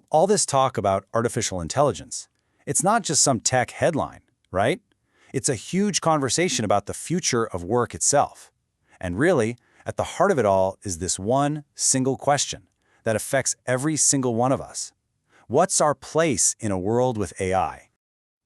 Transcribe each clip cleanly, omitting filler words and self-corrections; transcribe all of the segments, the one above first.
All this talk about artificial intelligence, it's not just some tech headline, right? It's a huge conversation about the future of work itself. And really, at the heart of it all is this one single question that affects every single one of us. What's our place in a world with AI?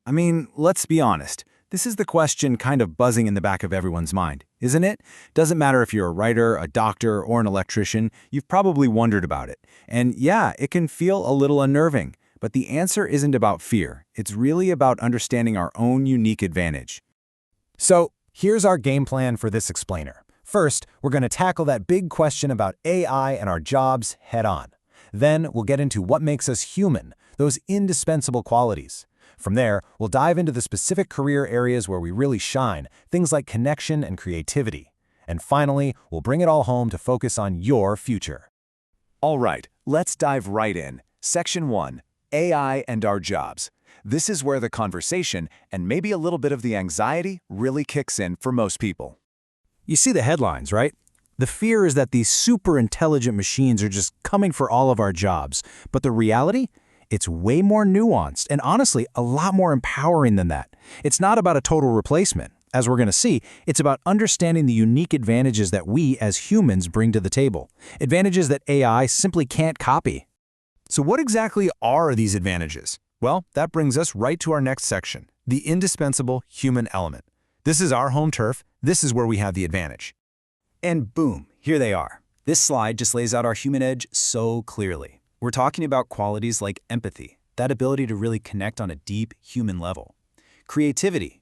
I mean, let's be honest. This is the question kind of buzzing in the back of everyone's mind, isn't it? Doesn't matter if you're a writer, a doctor, or an electrician, you've probably wondered about it. And yeah, it can feel a little unnerving, but the answer isn't about fear. It's really about understanding our own unique advantage. So, here's our game plan for this explainer. First, we're going to tackle that big question about AI and our jobs head on. Then, we'll get into what makes us human, those indispensable qualities. From there, we'll dive into the specific career areas where we really shine, things like connection and creativity. And finally, we'll bring it all home to focus on your future. All right, let's dive right in. Section 1, AI and our jobs. This is where the conversation, and maybe a little bit of the anxiety, really kicks in for most people. You see the headlines, right? The fear is that these super intelligent machines are just coming for all of our jobs. But the reality? It's way more nuanced and honestly a lot more empowering than that. It's not about a total replacement. As we're going to see, it's about understanding the unique advantages that we as humans bring to the table. Advantages that AI simply can't copy. So what exactly are these advantages? Well, that brings us right to our next section, the indispensable human element. This is our home turf. This is where we have the advantage. And boom, here they are. This slide just lays out our human edge so clearly. We're talking about qualities like empathy, that ability to really connect on a deep human level. Creativity,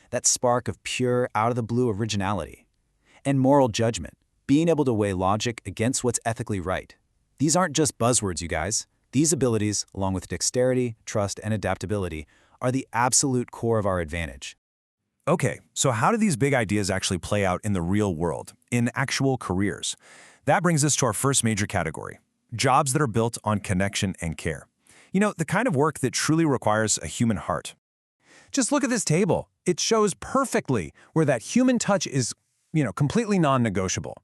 that spark of pure, out-of-the-blue originality. And moral judgment, being able to weigh logic against what's ethically right. These aren't just buzzwords, you guys. These abilities, along with dexterity, trust, and adaptability, are the absolute core of our advantage. Okay, so how do these big ideas actually play out in the real world, in actual careers? That brings us to our first major category. Jobs that are built on connection and care. The kind of work that truly requires a human heart. Just look at this table. It shows perfectly where that human touch is, completely non-negotiable.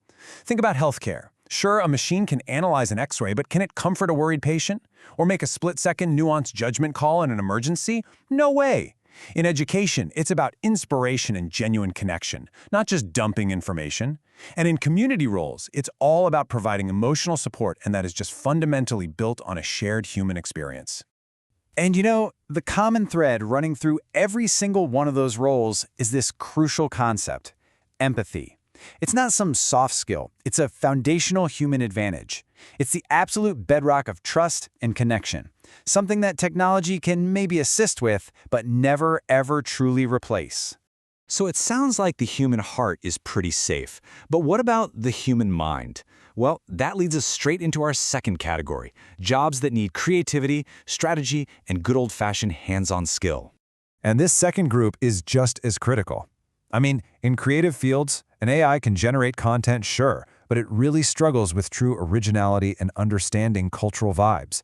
Think about healthcare. Sure, a machine can analyze an X-ray, but can it comfort a worried patient? Or make a split-second nuanced judgment call in an emergency? No way. In education, it's about inspiration and genuine connection, not just dumping information. And in community roles, it's all about providing emotional support, and that is just fundamentally built on a shared human experience. And the common thread running through every single one of those roles is this crucial concept, empathy. It's not some soft skill, it's a foundational human advantage. It's the absolute bedrock of trust and connection, something that technology can maybe assist with, but never ever truly replace. So it sounds like the human heart is pretty safe, but what about the human mind? Well, that leads us straight into our second category, jobs that need creativity, strategy, and good old-fashioned hands-on skill. And this second group is just as critical. I mean, in creative fields, an AI can generate content, sure, but it really struggles with true originality and understanding cultural vibes.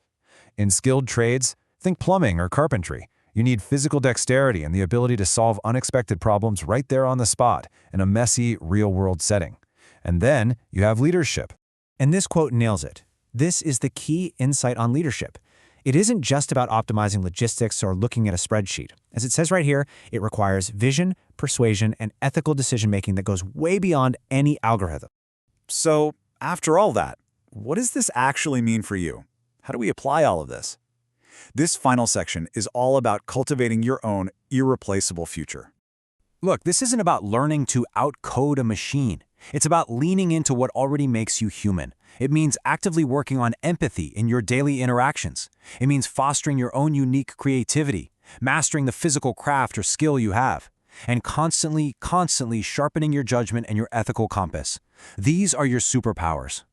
In skilled trades, think plumbing or carpentry. You need physical dexterity and the ability to solve unexpected problems right there on the spot in a messy, real-world setting. And then you have leadership. And this quote nails it. This is the key insight on leadership. It isn't just about optimizing logistics or looking at a spreadsheet. As it says right here, it requires vision, persuasion, and ethical decision-making that goes way beyond any algorithm. So, after all that, what does this actually mean for you? How do we apply all of this? This final section is all about cultivating your own irreplaceable future. Look, this isn't about learning to outcode a machine. It's about leaning into what already makes you human. It means actively working on empathy in your daily interactions. It means fostering your own unique creativity, mastering the physical craft or skill you have, and constantly sharpening your judgment and your ethical compass. These are your superpowers.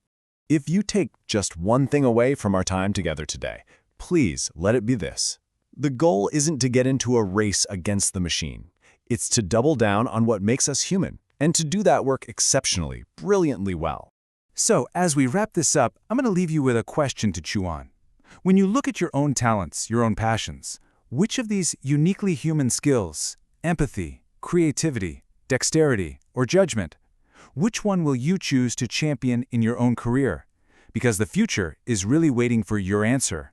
If you take just one thing away from our time together today, please let it be this. The goal isn't to get into a race against the machine. It's to double down on what makes us human, and to do that work exceptionally, brilliantly well. So, as we wrap this up, I'm going to leave you with a question to chew on. When you look at your own talents, your own passions, which of these uniquely human skills, empathy, creativity, dexterity, or judgment, which one will you choose to champion in your own career? because the future is really waiting for your answer.